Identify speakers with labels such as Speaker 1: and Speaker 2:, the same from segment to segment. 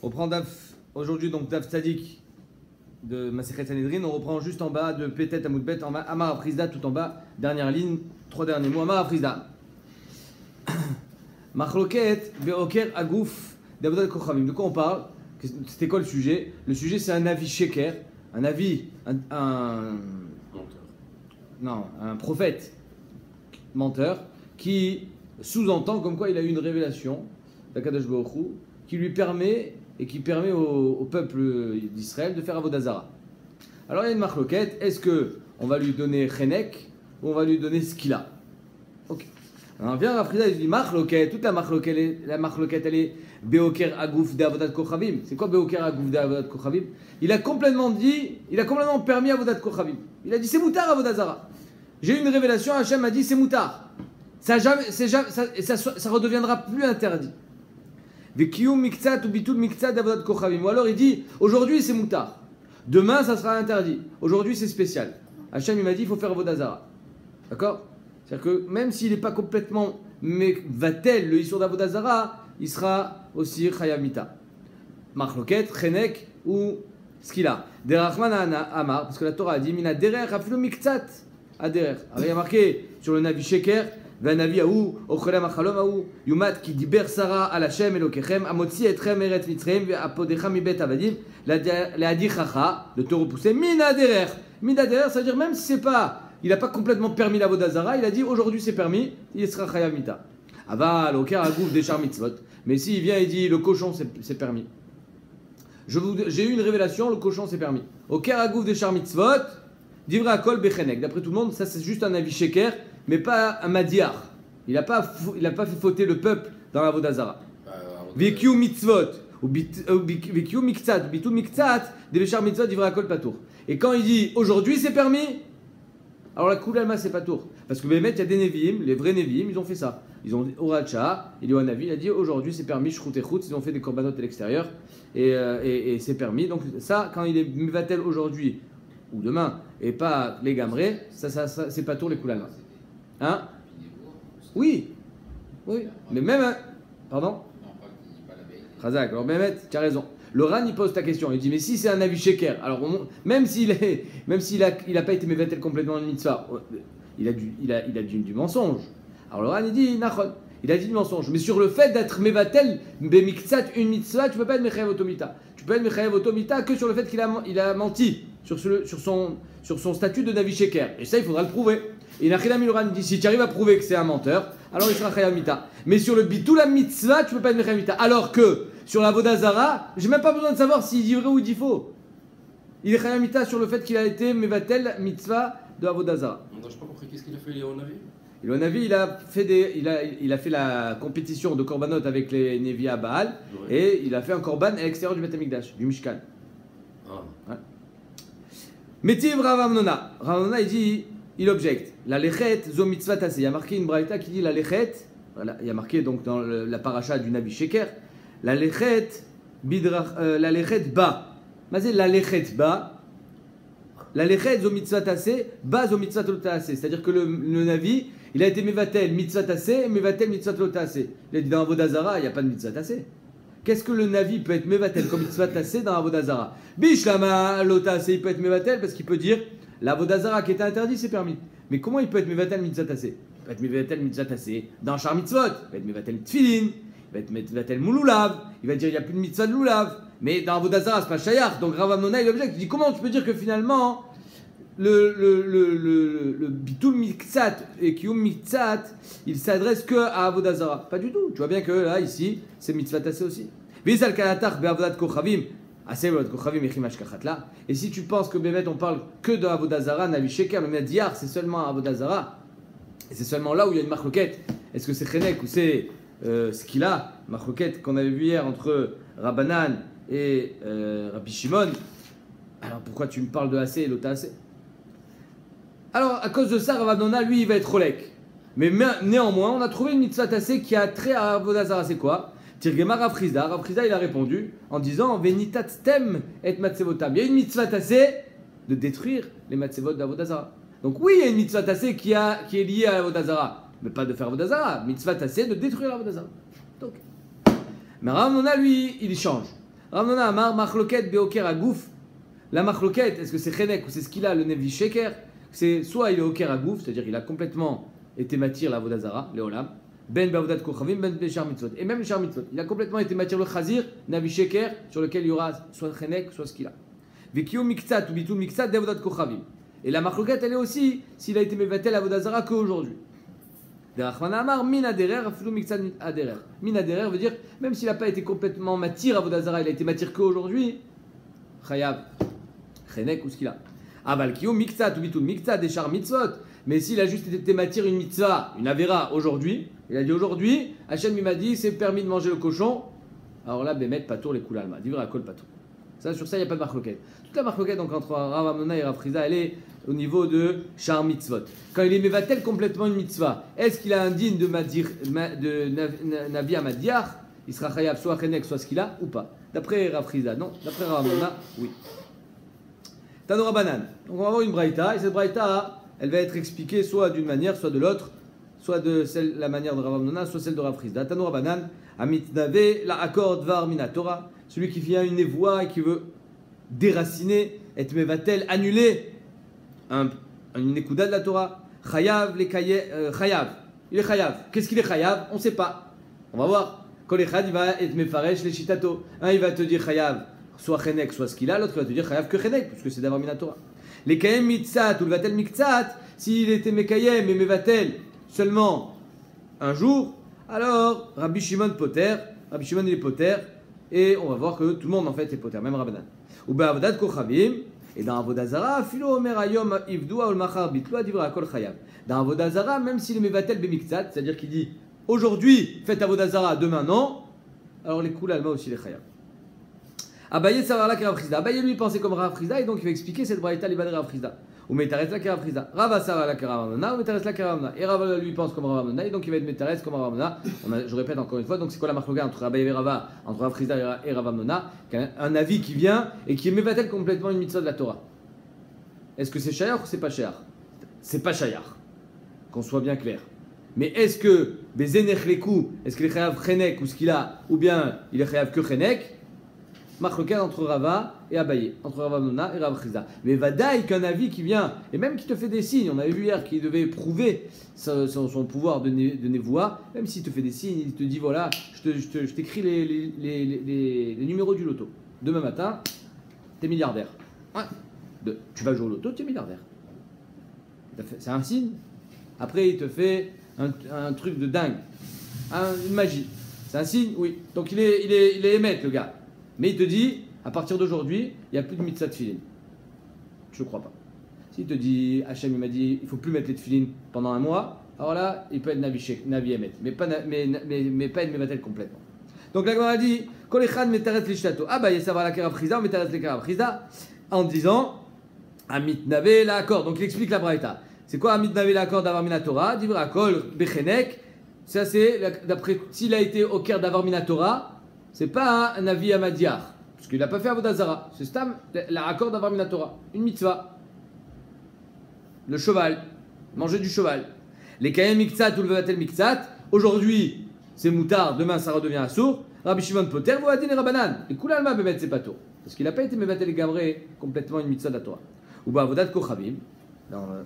Speaker 1: On prend aujourd'hui donc Daf Tzadik de Masechet Sanhedrin. On reprend juste en bas de Petet Amoudbet, en bas, Amar Afrizda, tout en bas, dernière ligne, 3 derniers mots. Amar Afrizda. Machloket Beoker Agouf d'Avodat Kochavim. De quoi on parle? C'était quoi le sujet? Le sujet, c'est un avis sheker, un avis, un prophète menteur qui sous-entend comme quoi il a eu une révélation d'Akadosh Baruch Hu qui lui permet et qui permet au peuple d'Israël de faire Avodah Zara. Alors il y a une machloket, est-ce qu'on va lui donner Chenek ou on va lui donner ce qu'il a? Ok. Alors vient Rafrida, il dit machloket, toute la machloket elle est Beoker Agouf de Avodat Kochavim. C'est quoi Beoker Agouf de Avodat Kochavim? Il a complètement permis Avodat Kochavim. Il a dit c'est moutar Avodah Zara. J'ai eu une révélation, Hachem m'a dit c'est moutar. Ça redeviendra plus interdit. Ou alors il dit aujourd'hui c'est moutar, demain ça sera interdit, aujourd'hui c'est spécial. Hachem il m'a dit il faut faire Avodah Zara. D'accord? C'est-à-dire que même s'il n'est pas complètement vatel le Issour d'Avodah Zara, il sera aussi Chayamita. Machloket, Chenek ou ce qu'il a. Derachman Amar, parce que la Torah a dit Mina derer afilo miktsat aderer. Alors il y a marqué sur le Navi Sheker והנביא ההוא, אוכלם החלום ההוא, יומת כי דיבר שרה על השם אלוקיכם, המוציא אתכם מארץ מצרים והפודך מבית עבדים, להדיחך, de te repousser, מן הדרך. מן הדרך, ça veut dire même si c'est pas, il n'a pas complètement permis l'Avodah Zara, il a dit aujourd'hui c'est permis, il sera chayav mita. Aval, oker agouf des char mitzvot. Mais s'il vient et dit le cochon c'est permis. J'ai eu une révélation, le cochon c'est permis. Oker agouf des char mitzvot, divra akol bechenek. D'après tout le monde, ça c'est juste un avis sheker, mais pas un madiar. Il n'a pas fait fauter le peuple dans la Avodah Zara. Vikiu mitzvot, ou vikiu miktsat, bitu miktsat, deveshar mitzvot, divra kol patour. Et quand il dit aujourd'hui c'est permis, alors la koulalma c'est patour. Parce que Bémet, il y a des Nevi'im, les vrais Nevi'im, ils ont fait ça. Ils ont dit Oracha, il y a un avis, il a dit aujourd'hui c'est permis, shrout et chout, ils ont fait des corbanotes à l'extérieur, et c'est permis. Donc ça, quand il est mivatel aujourd'hui ou demain, et pas les gamrés, ça c'est patour les koulalma. Hein? Oui, mais même. Pardon? Khazak, alors Mehmet, tu as raison. Le Ran il pose ta question, il dit mais si c'est un avis sheker, alors même s'il a pas été mevatel complètement une mitzvah, il a du mensonge. Alors le Ran il dit nachon, il a dit du mensonge, mais sur le fait d'être mevatel bemiktsat une mitzvah, tu peux pas être mechayev otomita. Tu peux être mechayev otomita que sur le fait qu'il a menti sur son statut de navi sheker. Et ça il faudra le prouver. Et Nachila Miloran dit si tu arrives à prouver que c'est un menteur, alors il sera chayav mita. Mais sur le bitul mitzvah, tu peux pas être chayav mita. Alors que sur la Avodah Zara, j'ai même pas besoin de savoir s'il dit vrai ou il dit faux. Il est chayav mita sur le fait qu'il a été mevatel mitzvah de Avodah Zara.
Speaker 2: Non, je n'ai pas compris. Qu'est-ce qu'il a fait Léon Navi?
Speaker 1: Léon Navi, il a fait la compétition de korbanot avec les Nevi à Baal, ouais. Et il a fait un korban à l'extérieur du Beth Amikdash, du Mishkan. Ah. Ouais. Metiv Rav Amnona. Rav Amnona il dit. Il objecte. La lechet zo mitzvah tassé. Il y a marqué une braïta qui dit la lechet. Voilà, il y a marqué donc dans la paracha du Navi Sheker. La lechet ba. Mais c'est la lechet ba. La lechet zo mitzvah tassé. Ba zo mitzvah tassé. C'est-à-dire que le Navi, il a été mevatel mitzvah tassé et mevatel mitzvah tassé. Il a dit dans Avodah Zara, il n'y a pas de mitzvah tassé. Qu'est-ce que le Navi peut être mevatel comme mitzvah tassé dans Avodah Zara? Bishlama lotassé, il peut être mevatel parce qu'il peut dire. La Avodah Zara qui était interdit, c'est permis. Mais comment il peut être mevatel mitzvah tassé? Il peut être mevatel mitzvah tassé dans Shar Mitzvot. Il peut être mevatel tfilin. Il peut être mevatel moululav. Il va dire il n'y a plus de mitzvah de loulav. Mais dans Avodah Zara, c'est pas shayach. Donc Rav Amnona, il objecte. Il dit comment tu peux dire que finalement le bitul miktsat et kiyum miktsat, il s'adresse que à Avodah Zara? Pas du tout. Tu vois bien que là, ici, c'est mitzvah tassé aussi. Vizal kalatach be'avodat kochavim. Et si tu penses que Bémet on parle que de Avodah Zara, Navi Sheker, le Mediar c'est seulement Avodah Zara, et c'est seulement là où il y a une machloket. Est-ce que c'est Chenek ou c'est ce qu'il a? Machloket qu'on avait vu hier entre Rabbanan et Rabbi Shimon. Alors pourquoi tu me parles de Assez et l'Ota Assez? Alors à cause de ça, Rav Amnona lui il va être Rolek. Mais néanmoins on a trouvé une mitzvah Assez qui a trait à Avodah Zara, c'est quoi? Tirgemar Rafrizda, il a répondu en disant Venitat stem et matsevotam. Il y a une mitzvah tassée de détruire les matsevot d'Avodah Zara. Donc oui, il y a une mitzvah tassée qui est liée à Avodah Zara, mais pas de faire Avodah Zara. Mitzvah tassée de détruire Avodah Zara. Donc, mais Rav Amnona lui, il change. Rav Nona Amar, Machloket Beoker Agouf. La Machloket, est-ce que c'est Chenek ou c'est ce qu'il a, le Nevi Sheker? C'est soit il est Oker Agouf, c'est-à-dire qu'il a complètement été matir la Vodazara, le Olam. Ben Bavodat Kochavim, Ben Bechar Mitzvot. Et même le Char Mitzvot. Il a complètement été matir le Chazir, Navi Sheker, sur lequel il y aura soit Chenek, soit ce qu'il a. Vekiou Miktsat ou Bitou Miktsat, Devodat Kochavim. Et la Machloket, elle est aussi s'il a été Mevatel à Vodazara qu'aujourd'hui. Derachmana Amar, Min Aderer, Afilou Miktsat Aderer. Min Aderer veut dire, même s'il n'a pas été complètement matir à Vodazara, il a été matir qu'aujourd'hui, Chayav, Chenek ou ce qu'il a. Aval Kiou Miktsat ou Bitou Miktsat, des Char Mitzvot. Mais s'il a juste été matir une mitzvah, une avera aujourd'hui, il a dit aujourd'hui, Hachem il m'a dit c'est permis de manger le cochon, alors là, Bémet, Patour, les Koulalma, Divra Kol Patour. Ça, sur ça, il n'y a pas de marloquette. Toute la marloquette donc, entre Rav Amnona et Rav Friza, elle est au niveau de Shar Mitzvot. Quand il est mévatel complètement une mitzvah, est-ce qu'il a un digne de Navi Amadiar? Il sera chayav soit Chenek, soit ce qu'il a, ou pas? D'après Rav Friza, non. D'après Rav Amnona, oui. Tanora Banan. Donc on va avoir une braïta, et cette braïta, elle va être expliquée soit d'une manière, soit de l'autre, soit de la manière de Rav Amnona, soit celle de Rav Friza. Tanora Banan, Amitnave, la Akord Var Minatora, celui qui vient une névoie et qui veut déraciner, et mevatel, annuler une ékouda de la Torah. Chayav, chayav. Il est chayav. Qu'est-ce qu'il est chayav? On ne sait pas. On va voir. Kol echad, il va être mefaresh les shitato. Un, il va te dire chayav, soit chenek, soit ce qu'il a. L'autre, il va te dire chayav que chenek, puisque c'est d'avoir minatora. Les kayem mitzat ou le vatel miktsat, s'il était mekayem et mevatel seulement un jour, alors Rabbi Shimon poter, Rabbi Shimon il est poter, et on va voir que tout le monde en fait est poter, même Rabbanan. Ou be'avodat kochavim, et dans Avodazara, filo omer ayom ivdua ol machar bitloa divra kol chayav. Dans Avodazara, même s'il est mevatel bemiktsat, c'est-à-dire qu'il dit aujourd'hui faites Avodazara, demain non, alors les kouls alma aussi les chayav. Abaye savarla que Rav Friza. Abaye lui pensait comme Rav Friza et donc il va expliquer cette braïta l'ibad Rav Friza. Ou metares la que Rav Friza. Rav savarla que Rav Amnona ou metares la que Rav Amnona. Et Rav lui pense comme Rav Amnona et donc il va être metares comme Rav Amnona. Je répète encore une fois, donc c'est quoi la marque entre Abaye et Rava, entre Rav Friza et Rav Amnona? Un avis qui vient et qui mévatel complètement une mitzvah de la Torah. Est-ce que c'est shayar ou c'est pas shayar? C'est pas shayar. Qu'on soit bien clair. Mais est-ce que Bezenech les coups, est-ce qu'il est chayav chenek ou ce qu'il a, ou bien il est chayav que chenek? Machloket entre Rava et Abaye, entre Rav Amnona et Rav Friza. Mais Vadaï qu'un avis qui vient, et même qui te fait des signes, on avait vu hier qu'il devait prouver son pouvoir de névoie, même s'il te fait des signes, il te dit voilà, je t'écris les numéros du loto. Demain matin, t'es milliardaire. Ouais. Tu vas jouer au loto, tu es milliardaire. C'est un signe. Après, il te fait un truc de dingue, une magie. C'est un signe, oui. Donc il est émettre, le gars. Mais il te dit, à partir d'aujourd'hui, il n'y a plus de mitzvah de tefillin. Je ne crois pas. S'il te dit, Hachem il m'a dit, il ne faut plus mettre les tefillin pendant un mois, alors là, il peut être Navi Emet, mais pas être Mevatel complètement. Donc la Gemara dit, Kol echad metaret lishtato. Ah bah, il y a savoir la Karav Friza, metaret le Karav Friza, en disant, Amit Nave la accord. Donc il explique la Braïta. C'est quoi Amit Nave la accord d'avoir Minatora? Divra Kol Bechenek. Ça c'est, d'après, s'il a été au cœur d'avoir Minatora, c'est pas un avis à Madiar, parce qu'il n'a pas fait Avodazara. C'est Stam, la raccord d'avoir Minatora. Une mitzvah. Le cheval. Manger du cheval. Les Kayem Miktsat ou le Vatel Miktsat. Aujourd'hui, c'est moutard. Demain, ça redevient assour. Rabbi Shimon Poter, Voadin et Rabbanan. Les Koulalma Bemet, c'est pas tôt. Parce qu'il n'a pas été Mevatel Gamré complètement une mitzvah de la Torah. Ou Avodat Kochavim.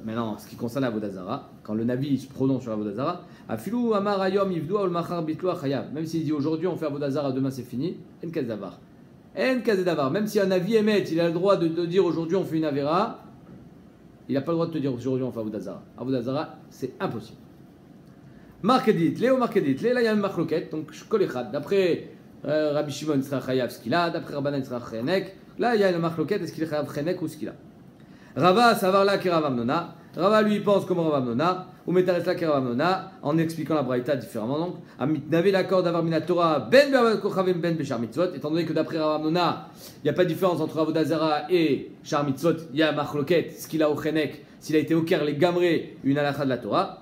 Speaker 1: Maintenant, ce qui concerne l'Avodazara, quand le Navi se prononce sur l'Avodazara, Afilou Amar Ayom Yivdou Al Machar Bitloa Chayav. Même s'il dit aujourd'hui on fait Avodazara, demain c'est fini, En Kazedavar. En Kazedavar. Même si un Navi émet, il a le droit de dire aujourd'hui on fait une Avera, il n'a pas le droit de te dire aujourd'hui on fait Avodazara. Avodazara, c'est impossible. Markedit, Léo Markedit, là il y a une marloquette, donc Kolechad. D'après Rabbi Shimon sera Chayav ce qu'il a, d'après Rabbanan sera Chenek. Là il y a une marloquette, est-ce qu'il est Chayav Chenek ou ce qu'il a? Rava savoir là que Rav Amnona. Rava lui pense comme Rav Amnona. Ou metares là que Rav Amnona. En expliquant la braïta différemment donc. Amit n'avait l'accord d'avoir minatora ben be'avakochavim ben be'shar mitzvot. Étant donné que d'après Rav Amnona, il n'y a pas de différence entre Avodazara et shar mitzvot. Il y a machloket, ce qu'il a au chenek, s'il a été au ker les gamré, une halakha de la Torah.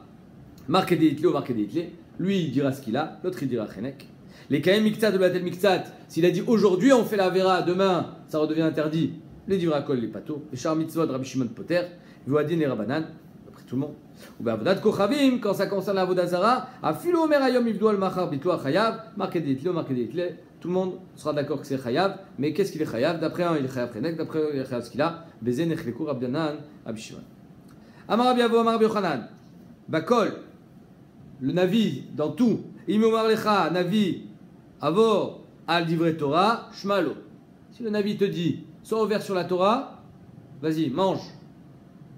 Speaker 1: Marqué des ou marqué des lui il dira ce qu'il a, l'autre il dira chenek. Les kaim miktsat ou batel miktsat, s'il a dit aujourd'hui on fait la vera, demain ça redevient interdit. Les divrakol, les patos, les char mitzvot, Rabbi Shimon Poter, Voadin et Rabbanan, après tout le monde. Ou bien Avodat Kochavim, quand ça concerne la Avodazara, à Philo Omer Ayom Ivdou Al Machar Bitloa Chayav, marqué des Tout le monde sera d'accord que c'est chayav, mais qu'est-ce qu'il est chayav? D'après un, il est chayav chenek, d'après un, il est chayav ce qu'il a. Bézé nechlekou Rabbi Yochanan, Rabbi Shimon. Amar Rabbi Avo, Amar Rabbi Yochanan. Bakol, le Navi, dans tout. Im Omar Lecha, Navi, Avor, Al Divrei Torah, Shmalo. Si le Navi te dit, sois ouvert sur la Torah, vas-y, mange.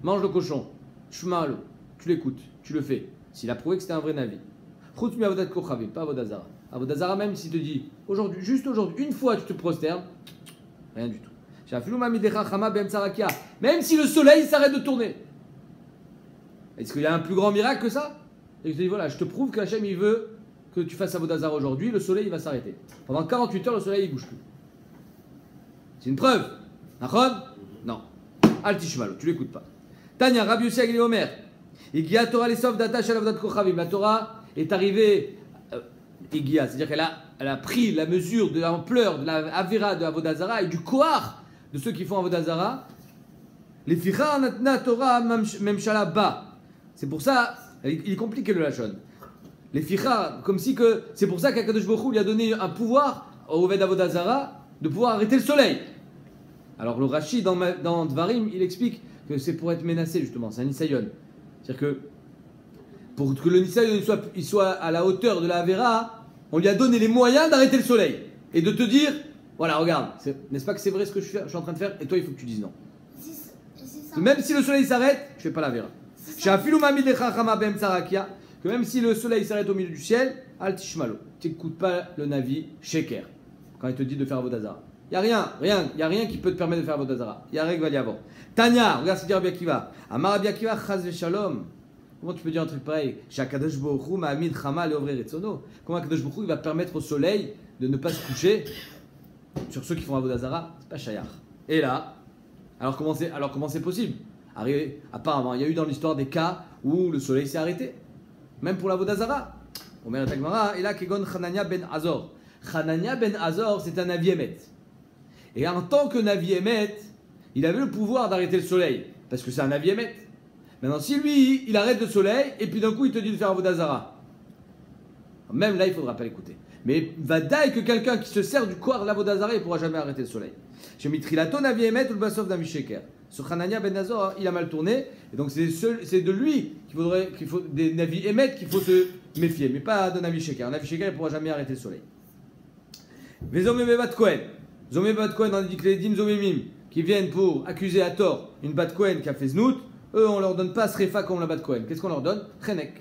Speaker 1: Mange le cochon. Shmalo. Tu l'écoutes, tu le fais. S'il a prouvé que c'était un vrai Navi. Chutz mi avodat kochavim, pas avodazara. Avodazara, même s'il te dit, aujourd'hui, juste aujourd'hui, une fois tu te prosternes, rien du tout. Même si le soleil s'arrête de tourner. Est-ce qu'il y a un plus grand miracle que ça? Et je te dis, voilà, je te prouve que Hachem il veut que tu fasses avodazara aujourd'hui, le soleil il va s'arrêter. Pendant 48 heures, le soleil il bouge plus. C'est une preuve. Nachon? Non. Al tishmalo, tu l'écoutes pas. Tanya, Rabbi Yossi Agli Omer. Igia Torah l'esof datash al avodat kochavim. La Torah est arrivée, Igia, c'est-à-dire qu'elle a pris la mesure de l'ampleur de la avera de Avodazara et du koar de ceux qui font Avodazara. Les ficha natna Torah memshala ba. C'est pour ça, il est compliqué le lachon. Les ficha, comme si que c'est pour ça qu'Akadosh Baruch Hu lui a donné un pouvoir au Oved Avodazara de pouvoir arrêter le soleil. Alors le Rashi dans Dvarim, il explique que c'est pour être menacé justement, c'est un nisayon. C'est-à-dire que pour que le nisayon il soit à la hauteur de la Avera, on lui a donné les moyens d'arrêter le soleil et de te dire, voilà, regarde, n'est-ce pas que c'est vrai ce que je suis en train de faire? Et toi, il faut que tu dises non. Même si le soleil s'arrête, je ne fais pas la Avera. Que même si le soleil s'arrête au milieu du ciel, al tishmalo, tu n'écoutes pas le Navi Sheker quand il te dit de faire Avodazara. Il n'y a rien qui peut te permettre de faire Avodazara. Il y a rien qui va y avoir. Tanya, regarde ce qu'il dit Rabbi Akiva. Amar Rabbi Akiva, chaz v'shalom. Comment tu peux dire un truc pareil? Shakadosh Baruch Hu ma'amid chama le'ovrei retzono. Comment Kadosh Baruch Hu va permettre au soleil de ne pas se coucher sur ceux qui font Avodazara? C'est pas shayach. Et là, alors comment c'est possible? Apparemment, il y a eu dans l'histoire des cas où le soleil s'est arrêté. Même pour l'Avodazara. Omer et Agmara, et là, Kegon Hanania ben Azor. Hanania ben Azor, c'est un Navi Emet. Et en tant que Navi Emet, il avait le pouvoir d'arrêter le soleil, parce que c'est un Navi Emet. Maintenant, si lui, il arrête le soleil, et puis d'un coup, il te dit de faire Avodazara, même là, il ne faudra pas l'écouter. Mais vadaï que quelqu'un qui se sert du corps de l'Avodazara, il ne pourra jamais arrêter le soleil. Chez Mitrilato, Navi Emet ou le Basov Navi Sheker. Sur Hanania ben Azor, il a mal tourné, et donc c'est de lui qu'il faut des Navi Emet qu'il faut se méfier, mais pas de Navi Sheker. Navi Sheker, il ne pourra jamais arrêter le soleil. Vezomé Bat Kohen. Zomé Bat Kohen, on dit que les Dim Zomemim qui viennent pour accuser à tort une Bat Kohen qui a fait Znout, eux on leur donne pas Srefa comme la Bat Kohen. Qu'est-ce qu'on leur donne? Chenek.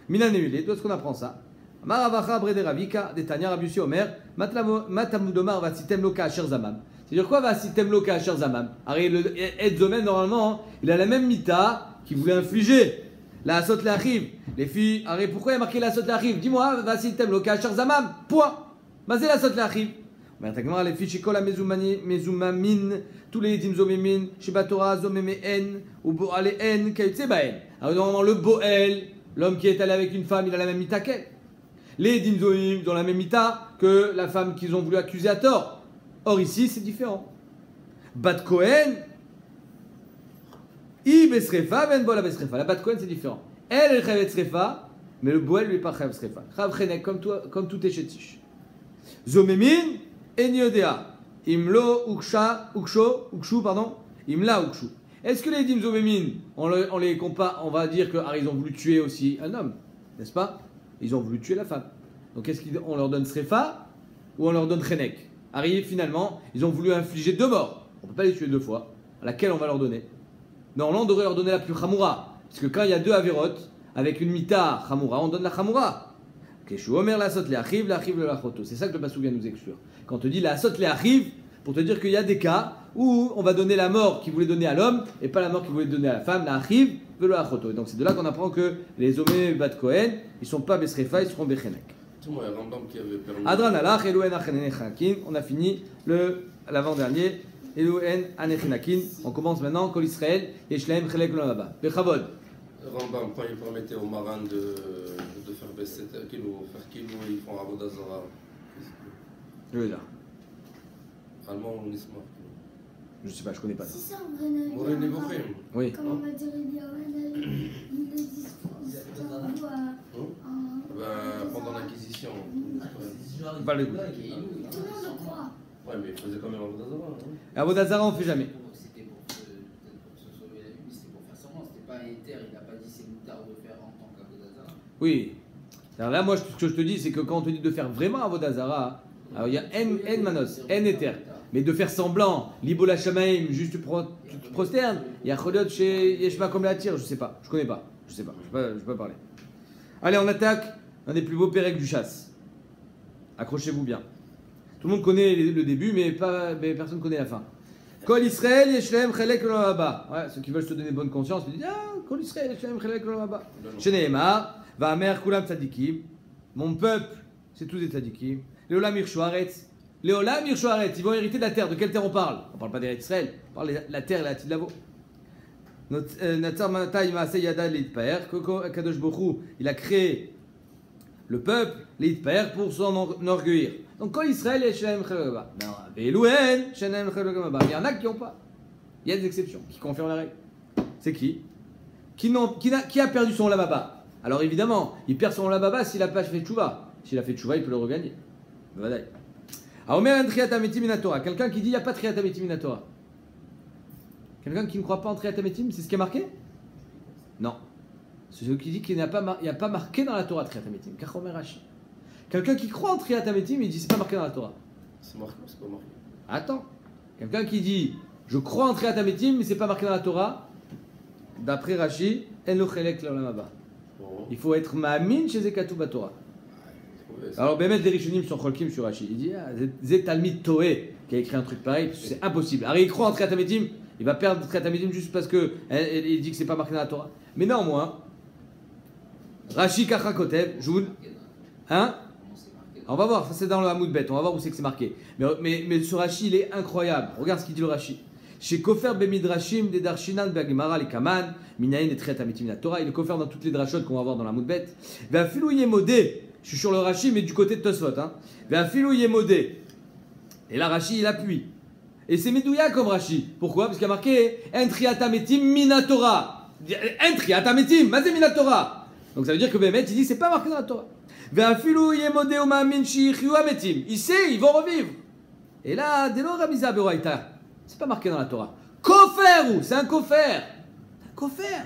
Speaker 1: Minan Nemulé, d'où est-ce qu'on apprend ça? Maravacha Brede Ravika, Detania Rabiusi Omer, Matamudomar Vasitem Loka Asher Zamam. C'est-à-dire quoi Vasitem Loka Asher Zamam? Arrête le Ed Zomem, normalement, il a la même mita qui voulait infliger la Asot Le'achiv. Les filles, arrête, pourquoi il y a marqué la Asot Le'achiv? Dis-moi, Vasitem Loka Asher Zamam, point. Mazé la Asot Le'achiv. Les filles chez Kola Mezumamin, tous les Dim Zomemin, chez Batora, Zomeme-en, ou Boale-en, Kaitse Baen. Alors normalement, le Boel, l'homme qui est allé avec une femme, il a la même mita qu'elle. Les Dim Zomim, ils ont la même mita que la femme qu'ils ont voulu accuser à tort. Or ici, c'est différent. Bat Kohen, I Besrefa, Ben Bola Besrefa. La Bat Kohen, c'est différent. Elle est Chayav Srefa, mais le Boel, lui, est pas Chayav Srefa. Chayav Chenek, comme tout est chez Tish. Zomemin, Enyodea, Imlo, Ukshu, pardon, Imla, Ukshu. Est-ce que les Dim Zomemin, on les compare, on va dire qu'ils ont voulu tuer aussi un homme, n'est-ce pas? Ils ont voulu tuer la femme. Donc est-ce qu'on leur donne Srefa ou on leur donne Chenek? Arrive finalement, ils ont voulu infliger 2 morts. On ne peut pas les tuer 2 fois. À laquelle on va leur donner? Normalement, on devrait leur donner la plus Chamoura. Parce que quand il y a 2 Averot, avec une Mita Chamoura, on donne la Chamoura. C'est ça que le Passouk vient nous exclure. Quand on te dit la Asot Le'achiv, pour te dire qu'il y a des cas où on va donner la mort qu'il voulait donner à l'homme et pas la mort qu'il voulait donner à la femme, la Achiv, velo Achoto. Et donc c'est de là qu'on apprend que les Omé Bat Kohen, ils ne sont pas Besrefa, ils seront Bechenek. Adran alach, Elouen Achenechakin. On a fini l'avant-dernier. Elouen Achenechakin. On commence maintenant. Kol Israël, Yeshlaem Chelek Lolaba. Bechavod.
Speaker 2: Rambam, quand il permettait aux marins de faire baisser kilo, ils font Avodazara.
Speaker 1: Je veux dire.
Speaker 2: Allemand ou Nisma.
Speaker 1: Je sais pas, je connais pas ça.
Speaker 3: C'est ça, en vrai.
Speaker 2: Morin Nevochim.
Speaker 1: Oui.
Speaker 3: Comment on va dire, il y a des discours.
Speaker 2: Pendant l'Inquisition.
Speaker 1: Pas le goût.
Speaker 2: Ouais, mais il faisait quand même Avodah Zarah.
Speaker 1: Avodah Zarah, on ne fait jamais.
Speaker 3: C'était pour se sauver la vie, c'était pour faire semblant. C'était pas un éther, il n'a pas dit c'est moutard de faire en tant qu'Avodah Zarah.
Speaker 1: Oui. Alors là, moi, ce que je te dis, c'est que quand on te dit de faire vraiment Avodah Zarah, alors il y a en manos, en éther. Mais de faire semblant, libola shamaim, juste tu te prosternes, il y a Cholot chez Yeshma comme la tire, je sais pas, je connais pas, je sais pas, je peux pas parler. Allez, on attaque un des plus beaux pérèques du chasse. Accrochez-vous bien. Tout le monde connaît le début, mais personne ne connaît la fin. Kol Israël, Yeshlem, Chelek, Olam Haba. Ouais, ceux qui veulent se donner bonne conscience, ils disent Kol Israël, Yeshlem, Chelek, Olam Haba. Shenehemar, Va'amer, Kulam Tzadikim. Mon peuple, c'est tous des Tzadikim. Leolam Yirshu Haaretz. Leolam Yirshu Haaretz. Ils vont hériter de la terre. De quelle terre on parle? On ne parle pas d'Eretz Israël, on parle de la terre et la Tidlavo. Natsar Manatai Maaseh Yada Leitpaer. Kadosh Borou, il a créé le peuple, Leitpaer, pour s'en enorgueillir. Donc, quand Israël est Shem Chelogaba, il y en a qui n'ont pas. Il y a des exceptions qui confirment la règle. C'est qui a perdu son Lamaba? Alors évidemment, il perd son Lamaba s'il n'a pas fait Tchouva. S'il a fait Tchouva, il peut le regagner. Quelqu'un qui dit il n'y a pas de Triatametim Minatora. Quelqu'un qui ne croit pas en Triatametim, c'est ce qui est marqué? Non. C'est celui qui dit qu'il n'y a pas marqué dans la Torah Triatametim. Kachomer Rashi. Quelqu'un qui croit en Triatametim, il dit c'est pas marqué dans la Torah.
Speaker 2: C'est marqué, c'est pas marqué.
Speaker 1: Attends. Quelqu'un qui dit je crois en Triatametim, mais c'est pas marqué dans la Torah, d'après Rashi, En lo chelek l'olam haba. Il faut être ma'amin chez Zekatu Batora. Alors, Bémet, les Rishonim sont cholkim sur Rashi. Il dit Zé Talmid Toé qui a écrit un truc pareil, c'est impossible. Alors, il croit en Triatametim, il va perdre Triatametim juste parce qu'il dit que c'est pas marqué dans la Torah. Mais néanmoins, Rashi Kachakotev, Joun, hein? On va voir, ça c'est dans le Hamoud Bet, on va voir où c'est que c'est marqué. Mais ce Rashi, il est incroyable. Regarde ce qu'il dit le Rashi. Chez Kofer Bemidrashim, des Darshinan, Bagimara, les Kaman, Minayin, des Triatametim, la Torah. Il est Kofer dans toutes les drashot qu'on va voir dans la Hamoud Bet. Vafilou Yemodé, je suis sur le Rashi, mais du côté de Tosfot. Vafilou Yemodé. Et là, Rashi, il appuie. Et c'est Medouya comme Rashi. Pourquoi? Parce qu'il y a marqué En Triatametim, Minatora. En Triatametim, Mazé Minatora. Donc ça veut dire que Bémet, il dit c'est pas marqué dans la Torah. Il sait, ils vont revivre. Et là, c'est pas marqué dans la Torah. Kofer, c'est un kofer. Un kofer.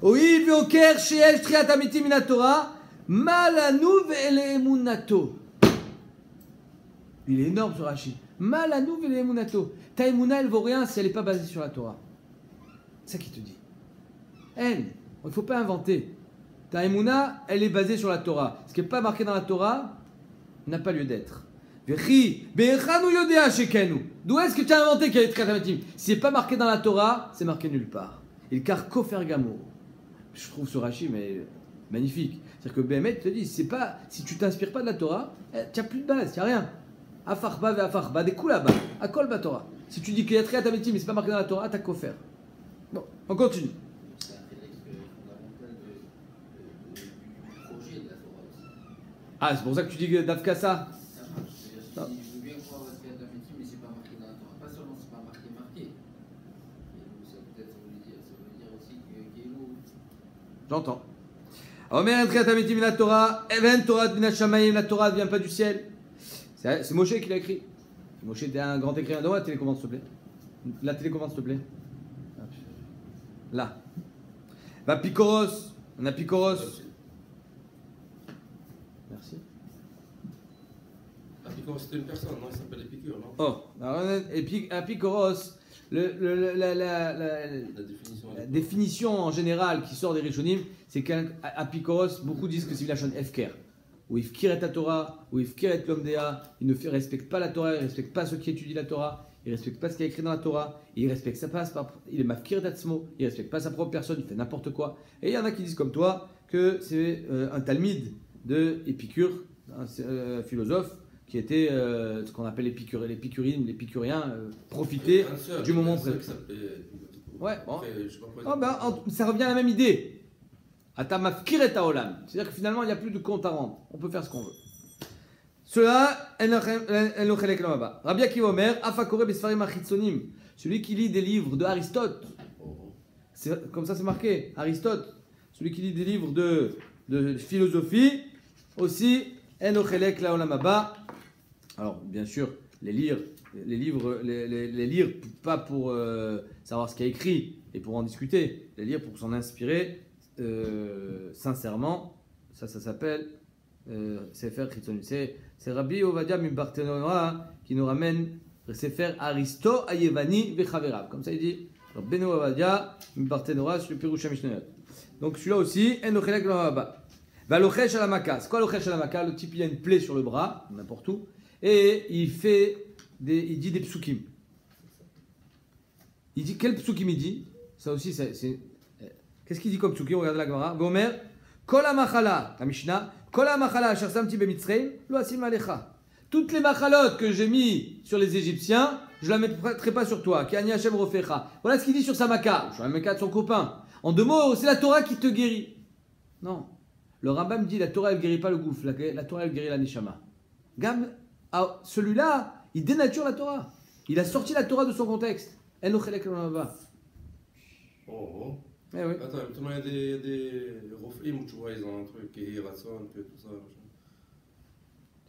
Speaker 1: Oui, vioker sheesh triatamitim min Torah, malanu ve'elemunato. Il est énorme ce Rashi. Malanu ve'elemunato. Ta emuna, elle vaut rien si elle n'est pas basée sur la Torah. C'est ça qu'il te dit. Il ne faut pas inventer. Ta Emouna, elle est basée sur la Torah. Ce qui n'est pas marqué dans la Torah n'a pas lieu d'être. D'où est-ce que tu as inventé qu'il y a des Triatametim? Si ce n'est pas marqué dans la Torah, c'est marqué nulle part. Il car kofer gamo. Je trouve ce Rashi mais magnifique. C'est-à-dire que Bémet te dit, si tu t'inspires pas de la Torah, tu n'as plus de base, tu n'as rien. Afarba ve afarba, des coups là-bas. À kolba Torah. Si tu dis qu'il y a Triatametim mais ce n'est pas marqué dans la Torah, tu as kofer. Bon, on continue. Ah, c'est pour ça que tu dis que Dafka ça?
Speaker 3: Je veux bien croire à Triatametim, mais c'est pas marqué dans la Torah. Pas seulement c'est pas marqué. Et ça peut-être ça veut dire aussi qu'il y a
Speaker 1: J'entends. Omer Triatametim min Torah, Even Torah min Shamayim, la Torah ne vient pas du ciel. C'est Moshe qui l'a écrit. Moshe était un grand écrivain. Donne-moi la télécommande s'il te plaît. La télécommande s'il te plaît. Là. Va Picoros. On a Picoros. Merci.
Speaker 2: Apicoros, c'était une personne, non? Il s'appelle Épicure, non?
Speaker 1: Oh, Apicoros, la définition en général qui sort des Rishonim, c'est qu'Apicoros, beaucoup disent que c'est Vilachon Efker. Ou Ifkir et la Torah, ou Ifkir et l'Omdea, il ne respecte pas la Torah, il ne respecte pas ceux qui étudient la Torah, il ne respecte pas ce qui est écrit dans la Torah, il respecte sa passe, il est Mafkir d'Atzmo, il ne respecte pas sa propre personne, il fait n'importe quoi. Et il y en a qui disent comme toi que c'est un Talmide de Épicure, un philosophe qui était ce qu'on appelle l'épicurien, profiter du moment présent. Ouais, bon. Ça revient à la même idée. Atamafkir et Taolam. C'est-à-dire que finalement, il n'y a plus de compte à rendre. On peut faire ce qu'on veut. Cela, Rabbi Akiva Omer, Afakore Besfarim Achitzonim. Celui qui lit des livres de Aristote. Comme ça, c'est marqué. Aristote. Celui qui lit des livres de philosophie. aussi, en ochelek la olam haba. Alors, bien sûr, les livres, les lire pas pour savoir ce qu'il y a écrit et pour en discuter, les lire pour s'en inspirer sincèrement. Ça s'appelle Sefer Chitzoni. C'est Rabbi Ovadia Mimbartenora qui nous ramène Sefer Aristo Ayevani Vechaverav. Comme ça, il dit Rabbi Ovadia Mimbartenora sur le Pirush HaMishnayot. Donc, celui-là aussi, En ochelek la olam haba. Va lochesh à la maka. C'est quoi lochesh à la maka? Le type, il a une plaie sur le bras, n'importe où, et il dit des psukim. Il dit, quel psukim il dit? Ça aussi, qu'est-ce qu'il dit comme psukim? Regardez la Gemara. Gomer, kol ha-machala, la Mishnah, kol ha-machala asher samti b'mitzrayim, lo asim alecha. Toutes les machalotes que j'ai mis sur les Égyptiens, je ne la mettrai pas sur toi. Ki ani Hashem rofecha. Voilà ce qu'il dit sur sa maka. Sur la maka de son copain. En deux mots, c'est la Torah qui te guérit. Non. Le Rambam dit la Torah elle guérit pas le gouffre, la Torah elle guérit la neshama. Gam, celui-là, il dénature la Torah. Il a sorti la Torah de son contexte. En ochelek la olam haba.
Speaker 2: Oh.
Speaker 1: Eh oui.
Speaker 2: Attends, maintenant il y a des reflets où tu vois, ils ont un truc qui est rasson, un peu tout ça.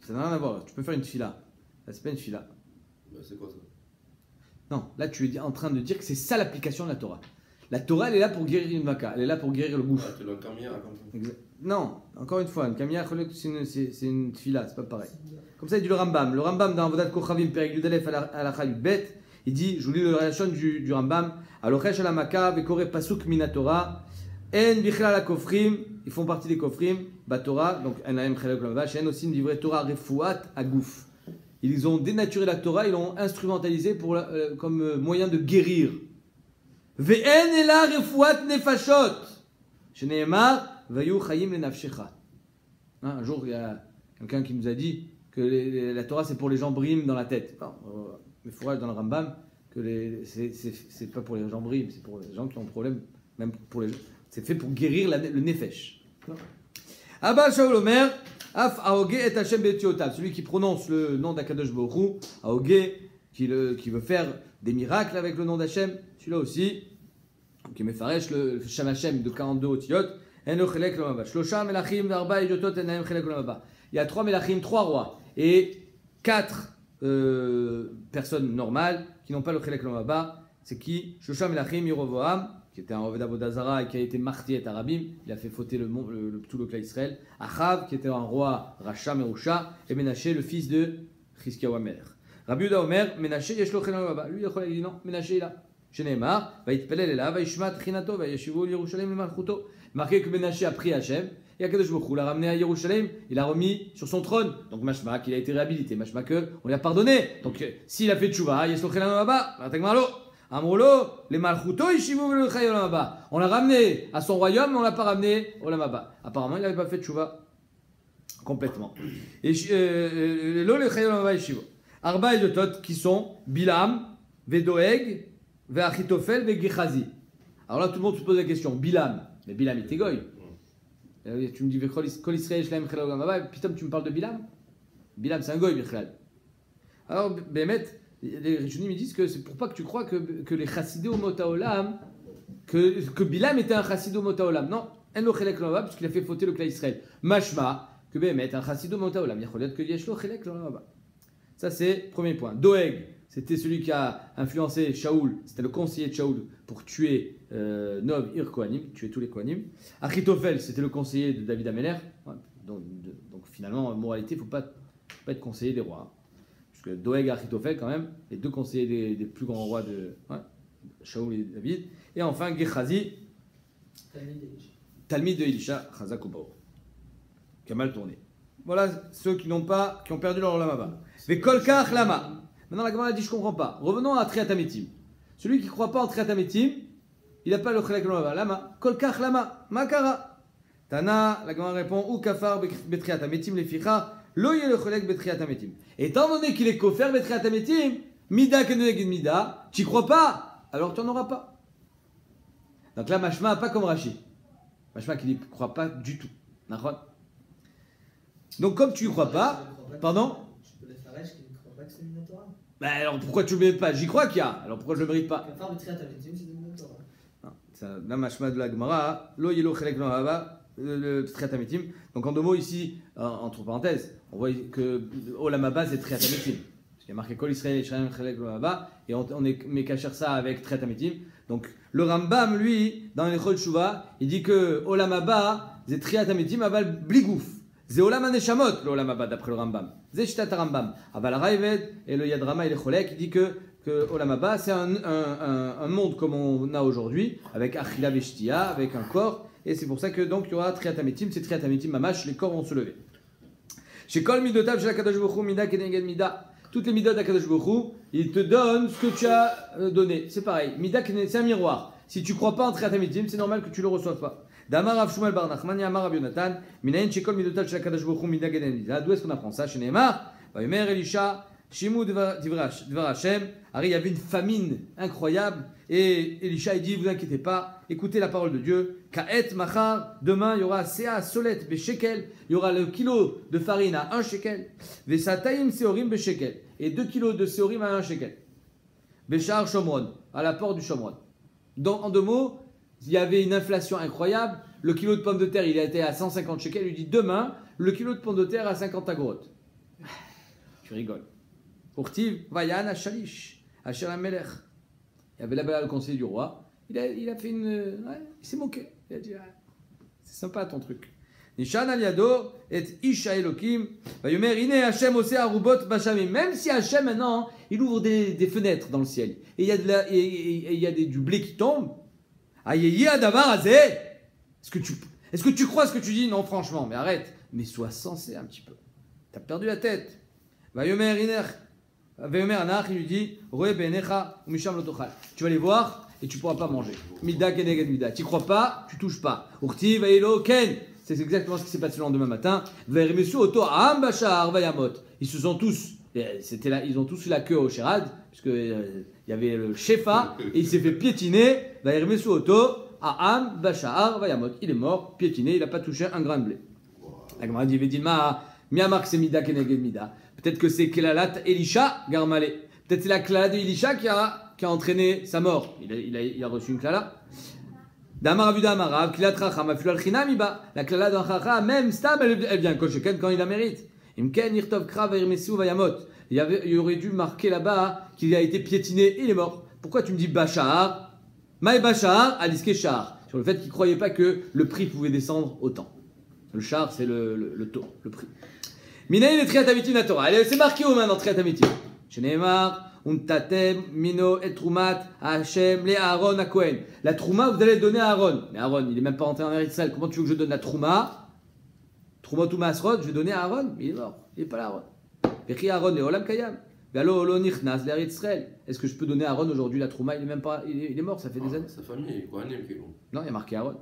Speaker 1: Ça n'a rien à voir. Tu peux faire une fila. Là, c'est pas une fila.
Speaker 2: Bah, c'est quoi ça?
Speaker 1: Non, là tu es en train de dire que c'est ça l'application de la Torah. La Torah elle est là pour guérir une maka, elle est là pour guérir le gouffre.
Speaker 2: Ah, tu l'as comme ça.
Speaker 1: Non, encore une fois, une kamia, c'est une fila, c'est pas pareil. Comme ça, il dit le Rambam. Le Rambam dans Avodat Kochavim, Perek Yudalef Alacha Yudbet, il dit, je vous lis le relation du Rambam, Alochesh Alamaka, Vekore Pasuk Minatora, En Bichlal Kofrim, ils font partie des Kofrim, Batora, donc Enaim Chelek Lamabash, En aussi une livrée Torah Refuat Agouf. Ils ont dénaturé la Torah, ils l'ont instrumentalisé comme moyen de guérir. Ve'en ela refuat nefashot. Shneemar. Un jour, il y a quelqu'un qui nous a dit que la Torah c'est pour les gens brimes dans la tête. Mais il faudra dans le Rambam que c'est pas pour les gens brimes, c'est pour les gens qui ont problème, même pour les gens. C'est fait pour guérir le nefesh. Abba Shaul Omer, Af Aoge et Hashem Betiotav, celui qui prononce le nom d'Akadosh Baruch Hu, Aoge, qui veut faire des miracles avec le nom d'Hashem, celui-là aussi, qui mefaresh le Shem Hashem de 42 otiyot. Il y a 3 melachim, 3 rois et 4 personnes normales qui n'ont pas le chelek l'olam haba. C'est qui? Shloshah melachim, Yeroboam, qui était un Oved Avodah Zara et qui a été martyr et arabim, il a fait fauter tout le clan Israël. Achav, qui était un roi Racha Merusha, et Menaché, le fils de Chizkiyahu Hamelech. Rabbi Yehuda Omer, Menaché yesh lo chelek l'olam haba. Lui, il dit non, Menaché il a. Sheneemar, Vayitpelel elav, Vayishma tchinato, Vayeshivu Yerushalayim lemalchuto. Marqué que Menaché a pris Hachem, et Akadosh Baruch Hu l'a ramené à Yerushalayim, il l'a remis sur son trône. Donc Mashma, qu'il a été réhabilité, Mashma que on lui a pardonné. Donc s'il a fait tchouva, Yesh lo chelek l'olam haba, Tagmarlo, Amrolo, les malchuto Yeshivu Velochay Olam haba. On l'a ramené à son royaume, mais on l'a pas ramené au Olam haba. Apparemment, il n'avait pas fait tchouva complètement. Et lo le chelek l'olam haba Yeshivu. Arba et Yotot qui sont Bilam, Vedoeg, Ve'achitofel, Ve'gechazi. Alors là, tout le monde se pose la question. Bilam, mais Bilam il était goy. Tu me dis Kol Israël Shlaim Chelek l'olam haba, puis tu me parles de Bilam. Bilam c'est un goy, Bichlal. Alors, Bémet, les Rishonim me disent que c'est pour pas que tu crois que les chassidés au Motaolam, que Bilam était un chassidé au Motaolam. Non, en lo Chelek l'olam haba, parce qu'il a fait fauter le clan Israël. Mashma, que Bémet, un chassidé au Motaolam. Il y a cholet que Yesh lo Chelek l'olam haba. Ça c'est premier point. Doeg. C'était celui qui a influencé Shaoul, c'était le conseiller de Shaoul pour tuer Nov, Ir, Kohanim, tuer tous les Kohanim. Achitophel, c'était le conseiller de David Améler. Ouais, donc finalement, en moralité, il ne faut pas être conseiller des rois. Parce que Doeg et Achitophel, quand même, les 2 conseillers des plus grands rois de Shaoul et David. Et enfin, Gechazi, Talmid de Elisha, Chazak Ubao, qui a mal tourné. Voilà ceux qui ont perdu leur olam haba. Mais Kolkach Lama. Maintenant, la Gemara a dit, je ne comprends pas. Revenons à Triatametim. Celui qui ne croit pas en Triatametim, il n'a pas le chelek l'olam haba. Lama, kolkach lama, makara. Tana, la Gemara répond, ou kafar betriatametim leficha, lo ye le chelek betriatametim. Étant donné qu'il est kofer betriatametim, mida keneged mida, tu n'y crois pas, alors tu n'en auras pas. Donc là, Mashma n'a pas comme Rashi. Mashma qui ne croit pas du tout. Donc comme tu n'y crois pas, pardon? Ben alors pourquoi tu ne le mérites pas? J'y crois qu'il y a, alors pourquoi je ne le mérite pas? Là, Mashma de la Gemara, lo yelo chelek l'olam haba, le triatamétim. Donc en deux mots ici, entre parenthèses, on voit que Olam Haba c'est triatamétim. Parce qu'il y a marqué Kol Israël et Shalem Chalek Olam Haba et on est mécacher ça avec triatamétim. Donc le Rambam lui dans les Chol Shuvah, il dit que Olam Haba c'est triatamétim aval bligouf. C'est Olam Haneshamot le Olam Haba d'après le Rambam. C'est Shitat Rambam. Aval Raived et le Yad Rama et le Cholek il dit que Olam Haba c'est un monde comme on a aujourd'hui avec Achila Veshtia, avec un corps. Et c'est pour ça que donc il y aura triatamétim, c'est triatamétim mamash, les corps vont se lever. Chez Kol Midotav, chez la Kadosh Baruch Hu, Mida Keneged Mida, toutes les midot d'Akadosh Baruch Hu, il te donne ce que tu as donné. C'est pareil, Mida c'est un miroir. Si tu ne crois pas en triatamétim, c'est normal que tu ne le reçoives pas. Damar Rav Shmuel Bar Nachman, Yamar Rav Yonatan, Minayin chez Kol Midotav, chez la Kadosh Baruch Hu, Mida Keneged Mida. D'où est-ce qu'on apprend ça? Chez Neymar, Vayomer Elisha, Shimu Dvar Hashem. Il y avait une famine incroyable. Et Elisha, il dit, vous inquiétez pas, écoutez la parole de Dieu. Ka'et machar, demain, il y aura Sea Solet Beshekel, il y aura le kilo de farine à 1 shekel. Vesataim Seorim Beshekel, et 2 kilos de Seorim à 1 shekel. Beshar Shomron, à la porte du Shomron. En deux mots, il y avait une inflation incroyable. Le kilo de pommes de terre, il a été à 150 shekels. Il lui dit, demain, le kilo de pommes de terre à 50 agorot. Tu rigoles. Urtiv, Vayan Ashalish, Asher Amelech. Il y avait là-bas le conseiller du roi. Il a fait une. Ouais, il s'est moqué. Il a dit c'est sympa ton truc. Nishan aliado et Isha Elokim. Vayomer ine Hashem ose arubot bashamim. Même si Hashem maintenant il ouvre des fenêtres dans le ciel et il y a du blé qui tombe. Ayeyi adavar azeh. Est-ce que tu crois ce que tu dis? Non, franchement, mais arrête. Mais sois sensé un petit peu. T'as perdu la tête. Vayomer iner. Vayomer anach, il lui dit Roe benecha umisham lotochal. Tu vas les voir et tu ne pourras pas manger. Mida keneged mida. Tu ne crois pas, tu ne touches pas. Urti vaïlo ken. C'est exactement ce qui s'est passé le lendemain matin. Vaïremesu oto aham bashar vayamot. Ils se sont tous, ils ont tous eu la queue au Sherad, puisque il y avait le shefa et il s'est fait piétiner. Vaïremesu oto aham bashar vayamot. Il est mort, piétiné, il n'a pas touché un grain de blé. La Gemara dit Vedilma miamark c'est mida keneged mida. Peut-être que c'est Kelalat Elisha Garmalé. Peut-être c'est la Klala de Elisha qui a entraîné sa mort. Il a reçu une Klala. Damar Avuda Amarav, Kilat Racham, Aflual Chinamiba. La Klala d'un Chacham, même Stab, elle vient Kosheken quand il la mérite. Imken Irtov Krav Irmesu Vayamot. Il aurait dû marquer là-bas qu'il a été piétiné et il est mort. Pourquoi tu me dis Bachar? Maï Bachar, Aliske Shar. Sur le fait qu'il ne croyait pas que le prix pouvait descendre autant. Le char, c'est le taux, le prix. Minaï le triatamitim la Torah. C'est marqué aux mains dans triatamitim. Sheneemar, untatem, mino et trumat, Hashem, le Aaron, à Kohen. La trouma, vous allez donner à Aaron. Mais Aaron, il n'est même pas rentré en Israël. Comment tu veux que je donne la trouma? Trouma ou masrod, je vais donner à Aaron. Mais il est mort. Il n'est pas là, Aaron. Vechi Aaron, le Olam Kayam. Valo lo nichnas, l'Eretz Israël. Est-ce que je peux donner à Aaron aujourd'hui la trouma? Il est même pas, il est mort, ça fait des années.
Speaker 2: Sa famille, quoi,
Speaker 1: non, il y a marqué Aaron.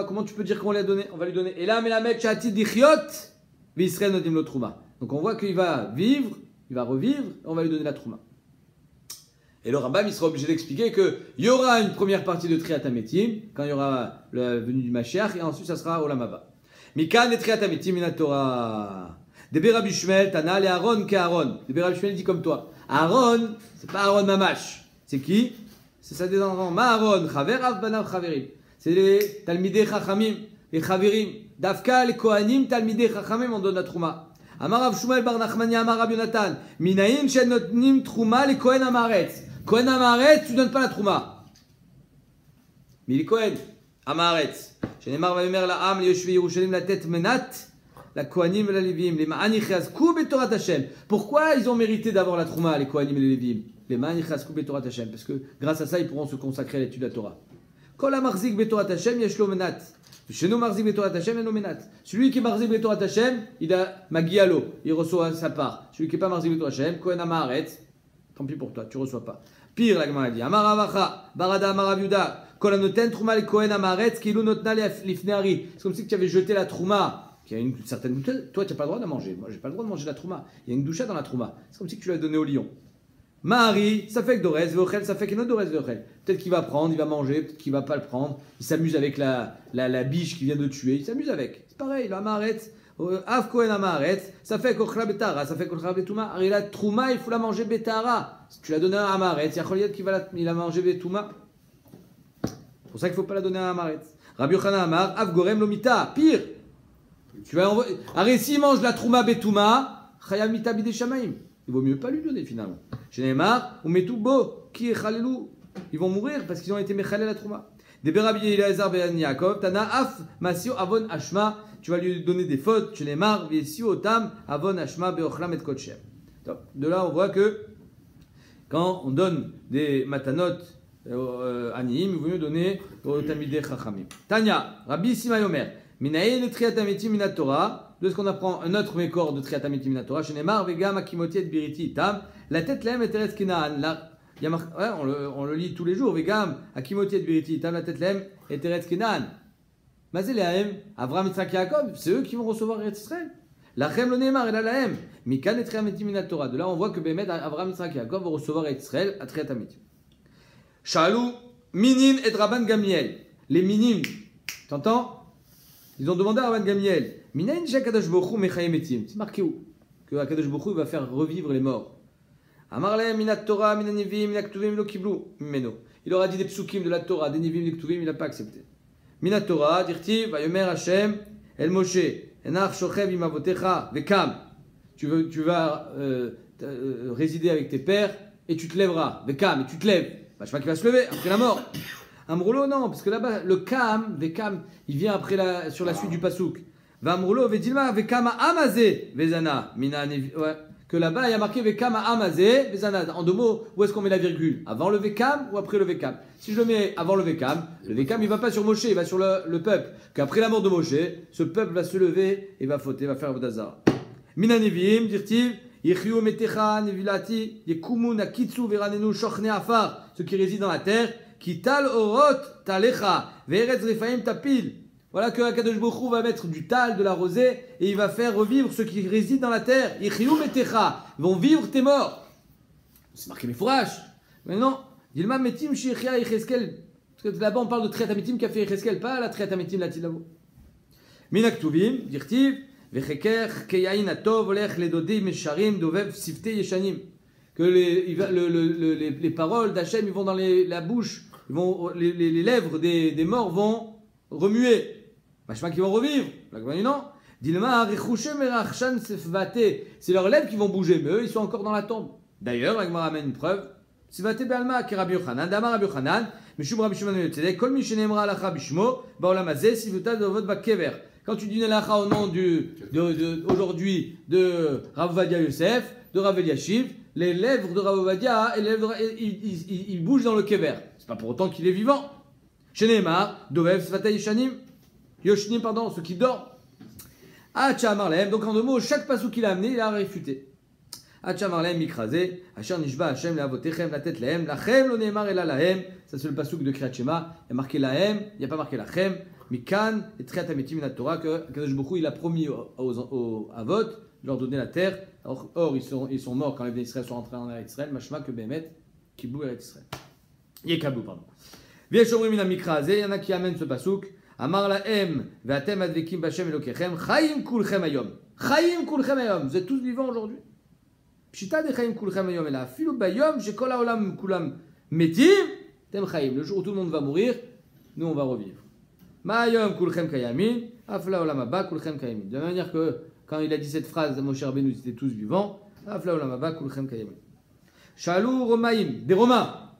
Speaker 1: Comment tu peux dire qu'on l'a donné? On va lui donner. Et là, donc on voit qu'il va vivre, il va revivre, on va lui donner la trouma. Et le Rambam, il sera obligé d'expliquer qu'il y aura une première partie de Triatametim, quand il y aura la venue du Mashiach, et ensuite ça sera Olam Haba. Mikan et Triatametim in Torah. Debe Rabbi Shmuel, Tana, le Aaron qu'Aaron. Debe Rabbi Shmuel dit comme toi. Aaron, c'est pas Aaron Mamash. C'est qui? C'est ça des enfants. Ma'aron, Chaver, Avbanav, Chaverim. C'est les Talmidei Chachamim, les Chaverim. Dafka, les Kohanim, Talmidei Chachamim, on donne la Trouma. Amar Rav Shmuel bar Nachmani, Amar Rav Yonatan. Minaïm, Shenotnim, Trouma, les Kohen Amaretz. Kohen Amaretz, tu donnes pas la Trouma. Mais les Kohen Amaretz. Shenemar Vayomer, la Am, les Yoshvi, Yerushalim, la tête Menat. La Kohanim et la Lévim, les Ma'ani Chazkou Betorat Hashem. Pourquoi ils ont mérité d'avoir la Trouma, les Kohanim et les Lévim? Les Ma'ani Chazkou Betorat Hashem. Parce que grâce à ça, ils pourront se consacrer à l'étude de la Torah. Kol Amarzik Betorat Hashem, Yeshlo Menat. Chez nous, Marzik Betorat Hashem, Yeshlo Menat. Celui qui est Marzik Betorat Hashem, il a Magialo, il reçoit sa part. Celui qui n'est pas Marzik Betorat Hashem, Kohen Amaretz, tant pis pour toi, tu ne reçois pas. Pire, la Gemara dit Amar Avacha, Barada Amar Aviuda, Kol Anoten Trouma le Kohen Amaretz, Kilu Notna Lifneari. C'est comme si tu avais jeté la Trouma. Il y a une certaine doucha. Toi, tu n'as pas le droit de la manger. Moi, j'ai pas le droit de manger la trouma. Il y a une doucha dans la trouma. C'est comme si tu l'as donnée au lion. Mahari, ça fait que Dorez, Veochel, ça fait que notre Dorez, Veochel. Peut-être qu'il va prendre, il va manger, peut-être qu'il va pas le prendre. Il s'amuse avec la biche qui vient de tuer. Il s'amuse avec. C'est pareil, la Maharet, Av Kohen Amaharet, ça fait qu'Ochla Betara, ça fait qu'Ochla Betouma. Et la trouma, il faut la manger Betara. Si tu l'as donné à Amaharet, il y a Choliet qui va la manger Betouma. pour ça qu'il ne faut pas la donner à un Amaretz. Rabbi Yochanan Amar, Av Gorem Lomita, pire. Tu vas envoyer. Arrête, s'il mange la Trouma Betouma, Chayam Mita Bidei Shamaim. Il vaut mieux pas lui donner finalement. Chez Neymar, on met tout beau, qui est Khalelou. Ils vont mourir parce qu'ils ont été Mechalel la Trouma. Des Rabbi Eliezer ben Yaakov, Tana Af Masio Avon Ashma. Tu vas lui donner des fautes. Chez Neymar, Viesio Otam Avon Ashma Beochlam et Kotchem. De là, on voit que quand on donne des matanot aniyim, il vaut mieux donner au Tamidei Chachamim. Tanya, Rabbi Simayomer, Minae le Triatametim Minatora, de ce qu'on apprend un autre mécor de Triatametim Minatora, chez Neymar, Vegam Akimotiet Biriti Tam, la tête l'aime et Teres Kenaan. On le lit tous les jours, Vegam Akimotiet Biriti Tam, la tête l'aime et Teres Kenaan. Mazéléahem, Avram Yitzhak Yaakov, c'est eux qui vont recevoir Eretz Israël. Lachem lo Neymar et la lahem. Mikan et Triatametim Minatora. De là, on voit que Bémet, Avram Yitzhak Yaakov vont recevoir Eretz Israël à Triatametim. Shalou, Minim et Rabban Gamiel. Les Minim, t'entends? Ils ont demandé à Rabban Gamiel, Minayin Shakadosh Bokhu Mechayemetim. C'est marqué où? Que Akadosh Bokhu va faire revivre les morts. Amarle, Minat Torah, Minanivim, Minaktuvim, Lo Kiblu, Mimeno. Il aura dit des psukim de la Torah, des Nivim, des Ktuvim, il n'a pas accepté. Minat Torah, dirti, Vayomer Hashem, El Moshe, Enach Shochev Imavotecha, Vekam. Tu vas résider avec tes pères et tu te lèveras. Vekam, et tu te lèves. Je sais pas qui va se lever après la mort. Amroulo, non, parce que là-bas, le kam, vekam, il vient après sur la suite du pasouk. Vamroulo, vedilma, vekama amazé, vezana, mina, ouais. Que là-bas, il y a marqué vekama amazé, vezana. En deux mots, où est-ce qu'on met la virgule? Avant le vekam ou après le vekam? Si je le mets avant le vekam, il va pas sur Moshe, il va sur le peuple. Qu'après la mort de Moshe, ce peuple va se lever et va fauter, va faire Avodazara. Mina nevim, dirtiv. Ceux qui résident dans la terre, qui tal orot talecha, ve'eretz refaim tapil. Voilà que Akadosh Bokhu va mettre du tal, de la rosée, et il va faire revivre ceux qui résident dans la terre. Yichiou metecha, vont vivre tes morts. C'est marqué mes fourrages. Mais non, Dilma metim shichia Yecheskel. Parce que là-bas on parle de Triatametim qui a fait Yecheskel, pas la Triatametim la tilavo. Minaktuvim, dirtiv. Que les paroles d'Hachem ils vont dans la bouche, les lèvres des morts vont remuer. Machma qui vont revivre. Non. C'est leurs lèvres qui vont bouger, mais eux ils sont encore dans la tombe. D'ailleurs, la Gemara amène une preuve. Sivate be'alma ki Rabbi Yochanan, Damar Rabbi Yochanan, Mishum Rabbi Shimon ben Yotzedek, Kol mi shenemra alacha bishmo, ba'olam hazeh sivuta dovot bakever. Quand tu dis une halakha au nom aujourd'hui de Rav Ovadia Yosef, de Rav Eliashiv, les lèvres de Rav Ovadia, ils bougent dans le kever. C'est pas pour autant qu'il est vivant. Chez Neymar, Dovev Svatay Yoshnim, pardon, ceux qui dorment. Hacha Marlem, donc en deux mots, chaque passou qu'il a amené, il a réfuté. Hacha Marlem Mikrazé, Hachar Nishba Hashem Leavotechem, la tête Lahem, Lachem lo Neymar et la Lahem. Ça c'est le passouk de Kriyat Shema. Il y a marqué Lahem, il n'y a pas marqué Lachem. Mikan et Triatametim Minat Torah que Kadosh Bokhu il a promis aux Avot de leur donner la terre. Or ils sont morts quand les Bnei Israël sont rentrés en Eretz Israël. Mashma que Behemet Kibou Eretz Israël. Yekabou pardon. Vieshomrim Mina Mikrazé, il y en a qui amènent ce passouk. Amar lahem ve'atem advekim b'Hashem Elokechem Chaim kulchem hayom. Chaim kulchem hayom. Vous êtes tous vivants aujourd'hui. Pshita de Chaim kulchem hayom ela filu bayom shekol haolam kulam metim tem Chaim. Le jour où tout le monde va mourir, nous on va revivre. Ma'ayom kulchem kayamin, afla olam haba kulchem kayamin. De la manière que quand il a dit cette phrase, Moshe Rabbeinu, ils étaient tous vivants. Afla olam haba kulchem kayamin. Shalou romaim, des Romains.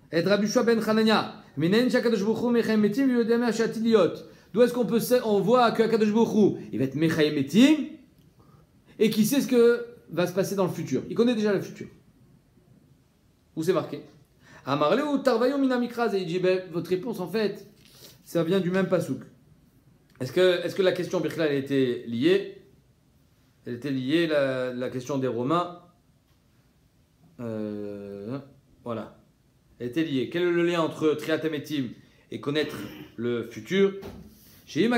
Speaker 1: Et Rabbi Shua ben Chanania. Minen shakadosh bokhu mechayim metim v'yodem ha'shatiliot. D'où est-ce on voit que Akadosh Bokhu il va être mechayim metim et qui sait ce que va se passer dans le futur. Il connaît déjà le futur. Où c'est marqué? Amarleu tarvayon mina mikraz. Et il dit votre réponse en fait. Ça vient du même pasouk. Est-ce que la question Birkla elle était liée? Elle était liée, la question des Romains. Voilà. Elle était liée. Quel est le lien entre Triatametim et connaître le futur? S'il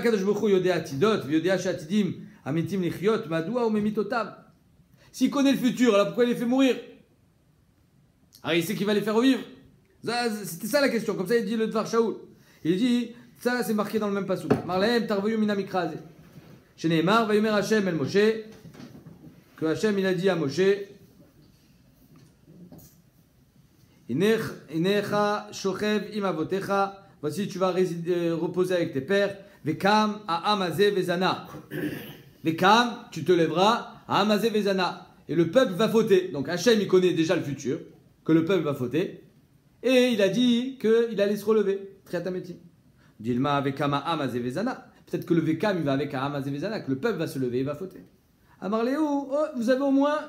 Speaker 1: connaît le futur, alors pourquoi il les fait mourir? Alors il sait qu'il va les faire revivre. C'était ça la question. Comme ça il dit le Dvar Shaoul. Il dit, ça c'est marqué dans le même passage. Marlahem tarvoyu mina mikrazé. Chez Neymar, vayomer Hashem el Moshe. Que Hashem il a dit à Moshe, Inecha shochev im avotecha, voici, tu vas reposer avec tes pères. Vekam à Amazé Vezana. Vekam, tu te lèveras à Amazé Vezana. Et le peuple va fauter. Donc Hachem, il connaît déjà le futur, que le peuple va fauter. Et il a dit qu'il allait se relever. Triatametim. Dilma Vekama Amazé Vezana. Peut-être que le Vekam, il va avec Amazé Vezana, que le peuple va se lever et va fauter. Amar Léo, oh, vous avez au moins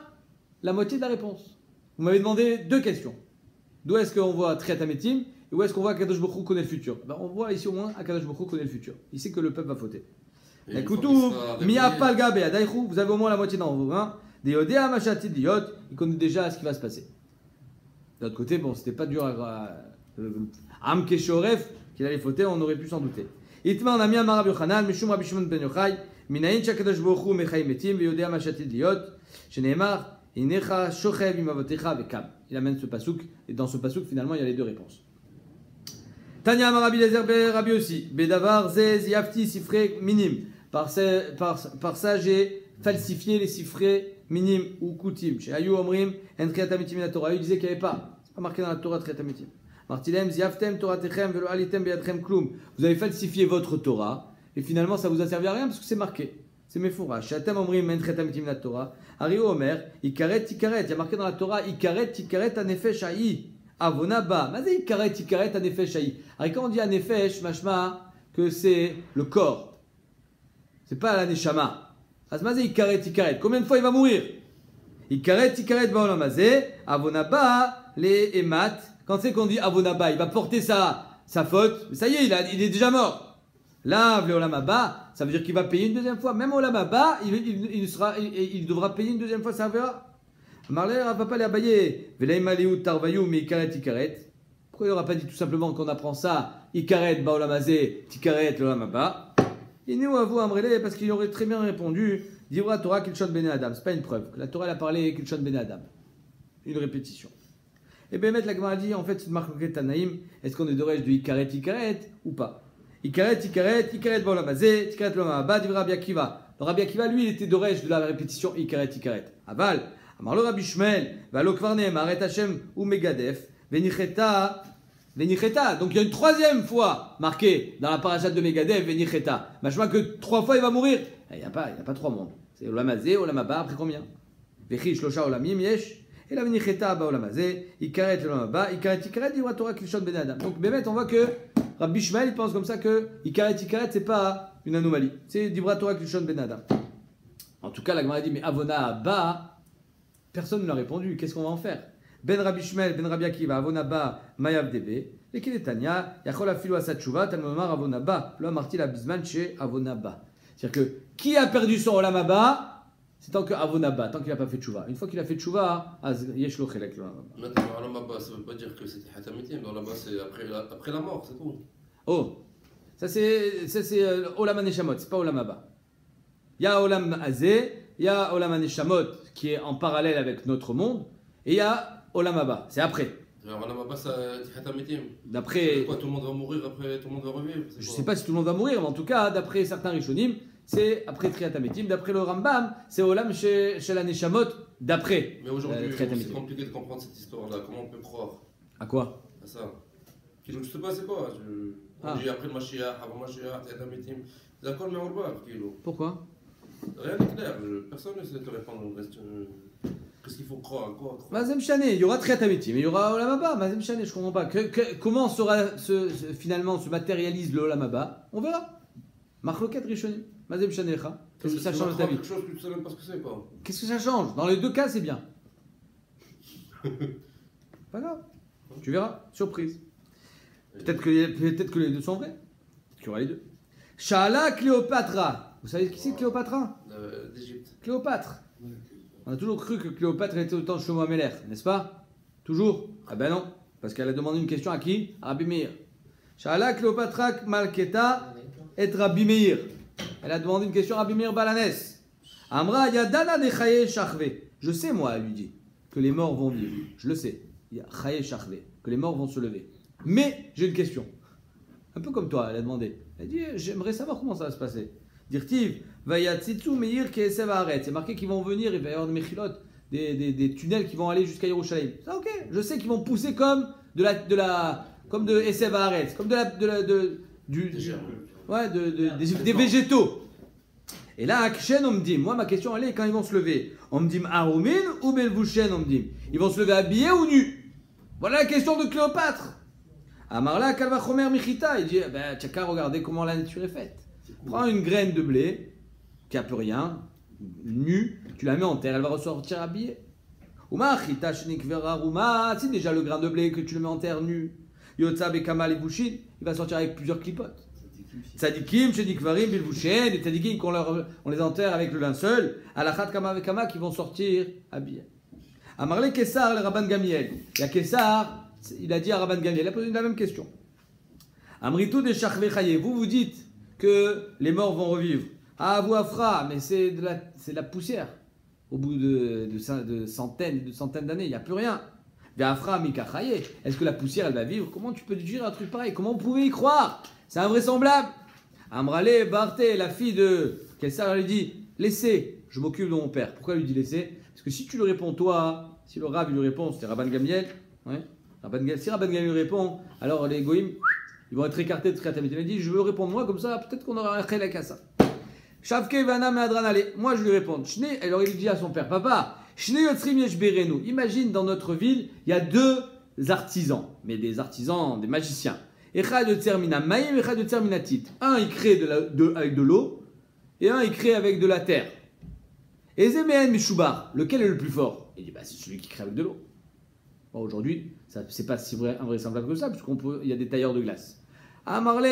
Speaker 1: la moitié de la réponse. Vous m'avez demandé 2 questions. D'où est-ce qu'on voit Triatametim et où est-ce qu'on voit Akadosh Baruch Hu connaît le futur? Ben, on voit ici au moins Akadosh Baruch Hu connaît le futur. Il sait que le peuple va fauter. Écoutez, Miapal Gabe Adaïchou, vous avez au moins la moitié dans vos mains. Des Yodéa Machati Diot, il connaît déjà ce qui va se passer. D'un autre côté, bon, c'était pas dur à. Am Keshoref, qu'il allait fauter, on aurait pu s'en douter. Itma on a mis un Marab Yochanan, Mishum Rabbi Shimon ben Yochai, Minayin Shakadosh Baruch Hu Mechai Metim, Yodéa Machati Diot, Sheneemar, Inecha Shochev Imavotecha Vekam. Il amène ce pasouk, et dans ce pasouk, finalement, il y a les 2 réponses. Tanya Marabi Lezer Rabbi aussi, Bedavar Zez Yafti Sifre Minim. Par ça, j'ai falsifié les sifrés minimes ou koutim. Chez Ayou Omrim, En Triatamitim la Torah. Il disait qu'il n'y avait pas. C'est pas marqué dans la Torah Triatamitim. Martilem Ziaftem Torah Techem Velo Alitem Beatrem Klum. Vous avez falsifié votre Torah et finalement ça vous a servi à rien parce que c'est marqué. C'est Mefoura. Chez Atem Omrim, En Triatamitim la Torah. Ariou Omer, Ikaret Tikaret. Il y a marqué dans la Torah Ikaret Tikaret Anefesh Aï. Avonaba. Mazé Ikaret Tikaret Anefesh Aï. Alors quand on dit Anefesh, machma, que c'est le corps. C'est pas la neshama. Azmazé, ikaret. Combien de fois il va mourir? Ikaret baolamazé. Avonaba, les emat. Quand c'est qu'on dit avonaba, il va porter sa faute. Ça y est, il est déjà mort. Là, le olamaba, ça veut dire qu'il va payer une deuxième fois. Même olamaba, il devra payer une deuxième fois, ça verra. Marler, va pas les abayer. Velaimaliou tarvayou, mais ikaret. Pourquoi il n'aura pas dit tout simplement qu'on apprend ça? Ikaret baolamazé, tikaret olamaba. Et nous avons Amrele parce qu'il aurait très bien répondu Divra Torah Kilshon Bene Adam. C'est pas une preuve. La Torah elle a parlé Kilshon Bene Adam. Une répétition. Et bien la Gemara dit en fait c'est une marque Tanaïm. Est-ce qu'on est d'orège de Ikaret ou pas? Ikaret Baolamazé, Tikaret Lomaba, Divra Rabbi Akiva. Le Rabbi Akiva lui il était d'orège de la répétition Ikaret. Aval. Amarlo Rabbi Shmuel, Valo Kvarnem, Aret Hashem ou Megadef, Venicheta. Donc il y a une 3e fois marquée dans la parashat de Megadev, Venicheta. Machma que 3 fois il va mourir. Il n'y a pas 3 mondes. C'est Olamazé, Olamaba, après combien? Vechi, Shlosha, Olamim, Yesh. Et la Venicheta, Ba Olamazé, Ikaret, Olamaba, Ikaret, Divra Torah, Kilshon, Ben Adam. Donc Bémet, on voit que Rabbi Shmuel, il pense comme ça que Ikaret, c'est pas une anomalie. C'est Divra Torah, Kilshon, Ben Adam. En tout cas, la Gemara dit, mais Avona, Ba, personne ne l'a répondu. Qu'est-ce qu'on va en faire? Ben Rabbi Shmuel, Ben Rabbi Akiva, Avonaba, Mayav Debe, et qu'il est Tanya, Yachol Afilu Asatchouva, Talmomar Avonaba, lo Amarti la Bisman chez Avonaba. C'est-à-dire que qui a perdu son Olamaba, c'est tant que Avonaba, tant qu'il n'a pas fait Tchouva. Une fois qu'il a fait Tchouva, Yesh Lo Chelek.
Speaker 2: Maintenant, Olamaba, ça ne veut pas dire que c'était Hatamitim, Olamaba c'est après la mort, c'est tout.
Speaker 1: Oh, ça c'est Olam Neshamot, c'est pas Olamaba. Il y a Olam Azé, il y a Olam Neshamot qui est en parallèle avec notre monde, et il y a Olamaba, c'est après.
Speaker 2: Alors Olamaba, c'est Hatamitim.
Speaker 1: D'après.
Speaker 2: Quoi, tout le monde va mourir, après tout le monde va revivre?
Speaker 1: Je ne sais pas si tout le monde va mourir, mais en tout cas, d'après certains Rishonim, c'est après Triatametim. D'après le Rambam, c'est Olam chez la Neshamot, d'après.
Speaker 2: Mais aujourd'hui, c'est compliqué de comprendre cette histoire-là. Comment on peut croire?
Speaker 1: À quoi?
Speaker 2: À ça. Je ne sais pas, c'est quoi? On dit après le Mashiach, avant Mashiach, Triatametim. D'accord, mais on va, Kilo.
Speaker 1: Pourquoi?
Speaker 2: Rien n'est clair. Personne ne sait te répondre. Qu'est-ce qu'il faut croire? Quoi?
Speaker 1: Mazem Chané, il y aura Triatametim, mais il y aura Olamaba. Mazem Chané, je ne comprends pas. Comment finalement se matérialise le Olamaba? On verra. Marloket Rishonim. Mazem Chanecha. Qu'est-ce que ça change ta vie?
Speaker 2: Quelque chose que tu ne sais même pas ce que c'est, quoi.
Speaker 1: Qu'est-ce que ça change? Dans les 2 cas, c'est bien. Pas grave. Tu verras. Surprise. Peut-être que les 2 sont vrais. Peut-être qu'il y aura les 2. Shala Cléopatra. Vous savez qui c'est Cléopatra?
Speaker 2: D'Égypte.
Speaker 1: Cléopâtre. On a toujours cru que Cléopâtre était autant de Shlomo Ameler, n'est-ce pas? Toujours? Ah ben non, parce qu'elle a demandé une question à qui? À Rabbi Meir. Shala Cléopatra Malketa et Rabbi Meir. Elle a demandé une question à Rabbi Meir Balanes. Amra Yadana de Chaye Shachve. Je sais, moi, elle lui dit, que les morts vont vivre. Je le sais. Chaye Shachve. Que les morts vont se lever. Mais j'ai une question. Un peu comme toi, elle a demandé. Elle dit, j'aimerais savoir comment ça va se passer. Dirtiv, Vayatzitsu Meir Kesev Haaretz. C'est marqué qu'ils vont venir, il va y avoir des mechilot, des tunnels qui vont aller jusqu'à Yerushalayim. Ça, ok. Je sais qu'ils vont pousser comme de comme de Esev Haaretz, comme
Speaker 2: Des germes.
Speaker 1: des végétaux. Et là, Akshen, on me dit, moi ma question elle est quand ils vont se lever, on me dit Arumin ou Belvouchen, on me dit, ils vont se lever habillés ou nus? Voilà la question de Cléopâtre. Amarla Kalvachomer Michita, il dit, ben, tu n'as qu'à regarder comment la nature est faite. Prends une graine de blé, qui n'a plus rien, nue, tu la mets en terre, elle va ressortir habillée. Uma Chita Shnikvera Ruma, c'est déjà le grain de blé que tu le mets en terre nu. Yotza Bekama Lebushin, il va sortir avec plusieurs clipotes. Tzadikim, Shenikvarim, Bilvouchen, les tzadikim on les enterre avec le linceul, Alachat Kama Vekama qui vont sortir habillés. Amarle Kessar, le Rabban Gamiel. Il y a Kessar, il a dit à Rabban Gamiel, il a posé la même question. Amritou de Shachve Chaye, vous dites que les morts vont revivre. Ah, vous Afra, mais c'est de la poussière. Au bout de centaines d'années, il n'y a plus rien. Afra Mika Chaye, est-ce que la poussière elle va vivre? Comment tu peux dire un truc pareil? Comment vous pouvez y croire? C'est invraisemblable. Amrale Barthe, la fille de Kessar, elle lui dit, laissez, je m'occupe de mon père. Pourquoi elle lui dit laissez? Parce que si tu lui réponds toi, si le Rav lui répond, c'était Rabban Gamiel, ouais, si Rabban Gamiel lui répond, alors les goïms, ils vont être écartés de Triatamit. Il dit, je veux répondre moi, comme ça, peut-être qu'on aura un chélek à ça. Shavke Vana Meadran, allez, moi je lui réponds. Alors il dit à son père, papa, imagine dans notre ville, il y a deux artisans, mais des artisans, des magiciens. Echad de Tsermina Maïm, Echad de Tserminatit. Un il crée avec de l'eau, et un il crée avec de la terre. Et Zemehen Mishubar, lequel est le plus fort? Il dit, bah, c'est celui qui crée avec de l'eau. Bon, aujourd'hui, c'est pas si invraisemblable que ça, puisqu'il y a des tailleurs de glace. Amarle,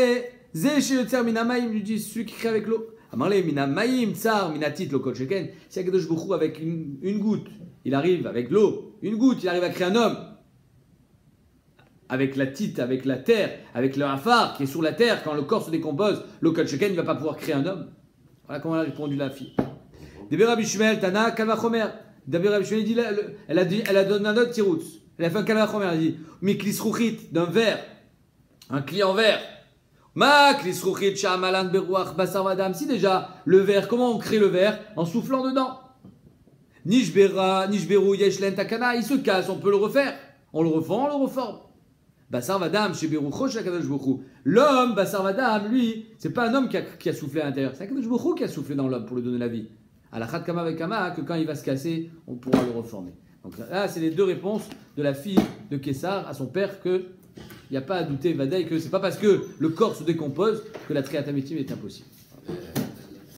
Speaker 1: Zéché de Tsermina Maïm, lui dit, celui qui crée avec l'eau. Amarle, Mina Maïm, Tsar, Minatit, le Kocheken. Si Akadosh Baruch Hu avec une goutte, il arrive avec l'eau, une goutte, il arrive à créer un homme. Avec la tite, avec la terre, avec le hafar qui est sur la terre, quand le corps se décompose, le Kocheken ne va pas pouvoir créer un homme. Voilà comment elle a répondu la fille. Débé Rabbi Shmuel, Tana, Kalvachomer. Débé Rabbi Shmuel, elle a donné un autre tiroutz. Elle a fait un Kalvachomer, elle a dit, Miklis Rouchit, d'un verre, un client verre. Ma Klis Rouchit, Shamalan, Berouach, Basar Vadam. Si déjà, le verre, comment on crée le verre? En soufflant dedans. Nishberu, Yeshlen, Takana, il se casse, on peut le refaire. On le refend, on le reforme. Basar Vadam, chez Beroucho, chez Akadosh Baruch Hu. L'homme, Basar Vadam, lui, c'est pas un homme qui a soufflé à l'intérieur. C'est Akadosh Baruch Hu qui a soufflé dans l'homme pour lui donner la vie. À la Khat Kama avec Kama, que quand il va se casser, on pourra le reformer. Donc là, c'est les deux réponses de la fille de Kessar à son père qu'il n'y a pas à douter, Vadaï, que c'est pas parce que le corps se décompose que la triatamitim est impossible.